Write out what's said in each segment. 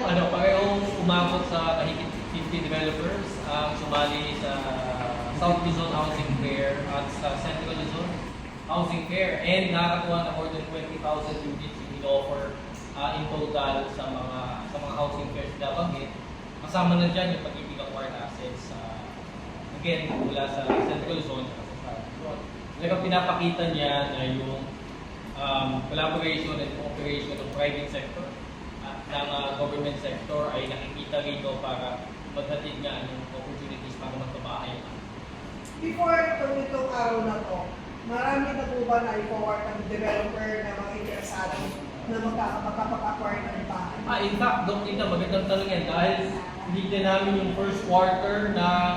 parehong umabot sa kahigit 50 developers ang sumali sa South Luzon Housing Fair at sa Central Luzon Housing Fair, and nakakatuwa na more than 20,000 units yung in-offer in total sa mga housing fairs na banggit. Kasama na dyan yung pag-ibig acquired assets again mula sa Central Luzon at sa Luzon. Talagang pinapakita niya na yung collaboration and cooperation ng private sector at ng government sector ay nakikita rito para maghatid nga ng opportunities para magpabahay. Before itong araw na to, marami na po ba na i-forward ng developer na mga interesado na magkakapag-acquire ng bahay? In fact, Dr. Ina, magandang tanong yan dahil hindi namin yung first quarter ng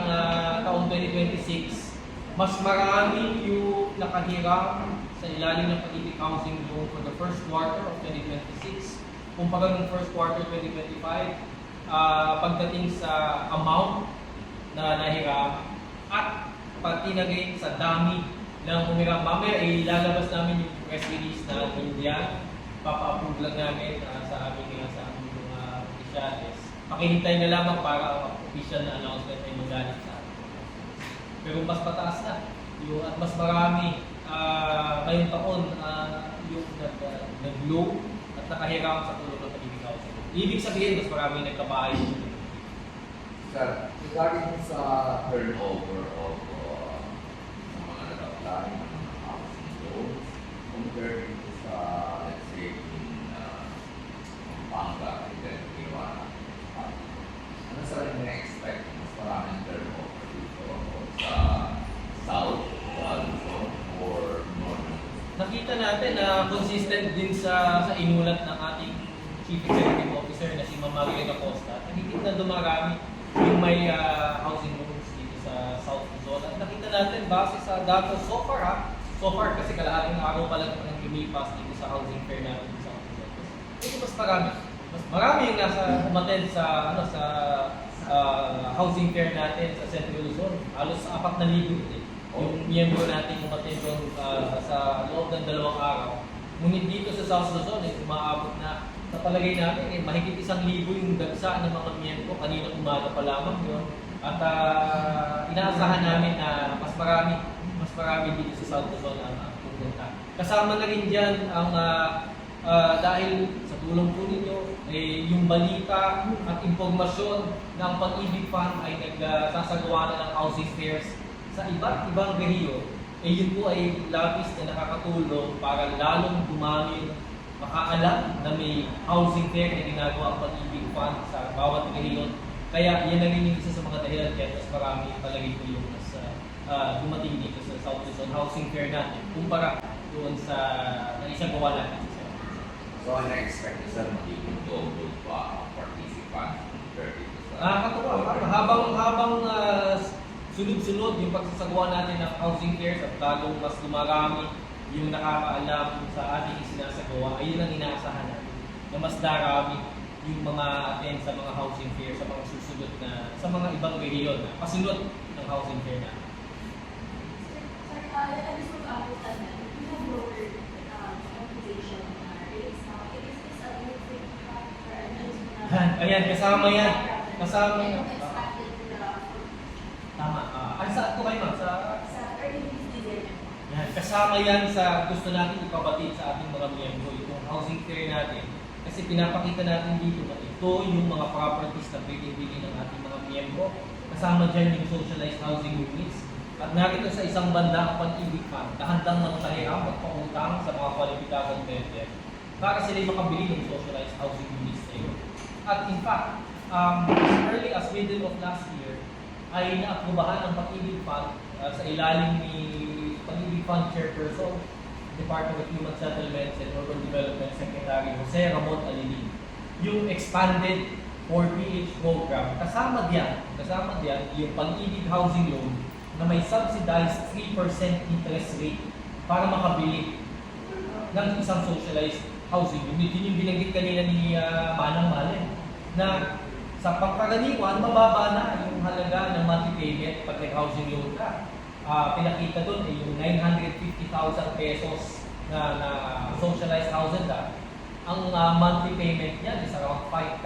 taong 2026. Mas marami yung nakahiram sa ilalim ng Pag-ibig Housing Loan for the first quarter of 2026 kumpara ng first quarter 2025 pagdating sa amount na nahiram at pati na rin sa dami ng humiram. Mamaya ilalabas namin yung press release na India. Papa-approve lang namin sa aming mga opisyalis. Pakihintay na lamang para ang official na announcement ay magalit sa amin. Pero mas pataas na at mas marami ngayong taon yung nag-low at nakahiram sa tulong ng Pag-ibig Housing. Ibig sabihin, mas marami nagkabahay. Sir, regarding sa turnover of sa mga nag-apply ng mga housing loans, compared dito sa, let's say, in Pampanga, and then Tirwana, ano sa rin na-expect? Mas maraming turnover dito sa South, Luzon, or Northern? Nakita natin na consistent din sa inulat ng ating Chief Executive Officer na si Ma'am Maria Acosta. Nakikita na dumarami yung may housing loans dito sa South Luzon. At nakita natin base sa data so far kasi kalahating araw pa lang ng lumipas dito sa housing fair natin sa South Luzon. Ito mas marami yung umattend sa housing fair natin sa Central Luzon. Halos 4,000 yung miyembro natin umattend doon sa loob ng 2 araw. Ngunit dito sa South Luzon umaabot na sa palagay natin mahigit 1,000 yung dagsa ng mga miyembro. Kanina umaga pa lamang yun. At inaasahan namin na mas marami dito sa South Luzon ang pupunta. Kasama na rin dyan ang dahil sa tulong po ninyo, yung balita at impormasyon ng Pag-ibig Fund ay nagsasagawa na ng housing fairs sa iba't ibang rehiyon. Yun po ay labis na nakakatulong para lalong dumami makaalam na may housing fair na ginagawa ang Pag-ibig Fund sa bawat rehiyon. Kaya yan ang yung isa sa mga dahilan kaya mas marami palagi po yung dumating dito sa South Luzon housing fair natin kumpara doon sa isang gawa natin. So, ano na-expect nyo, sir, magiging double pa ang participant compared dito sa... Habang sunod-sunod yung pagsasagawa natin ng housing fairs at lalong mas dumarami yung nakakaalam sa ating isinasagawa, ayun ang inaasahan natin na mas darami yung mga attend sa mga housing fair sa mga susunod na sa mga ibang rehiyon na pasunod ng housing fair natin. Sir, alis mo ba ako tanong? Yung broker organization na release na, it is a good thing for Ayan, kasama yan. Kasama yan. expected Tama. Saan po kayo, ma'am? sa early December. Yan. Kasama yan sa gusto natin ipabatid sa ating mga miyembro, itong housing fair natin. Kasi pinapakita natin dito na ito yung mga properties na pwede-pwede ng ating mga miyembro. Kasama dyan yung socialized housing units. At narito sa isang banda ang Pag-ibig Fund, handang magtahiram at pautang sa mga kwalipikadong vendor para sila makabili ng socialized housing units na yun. At in fact, as early as middle of last year, ay naaprubahan ng Pag-ibig Fund sa ilalim ni Pag-ibig Fund Chairperson, Department of Human Settlements and Urban Development Secretary Jose Ramon Aliling, yung expanded 4PH program. Kasama diyan yung Pag-ibig Housing Loan na may subsidized 3% interest rate para makabili ng isang socialized housing unit. Yun yung binanggit kanina ni Manang Malen na sa pangkaraniwan, mababa na yung halaga ng monthly payment pag nag-housing loan ka. Pinakita doon yung 950,000 pesos na socialized housing ka. Ang monthly payment niya is around 5,000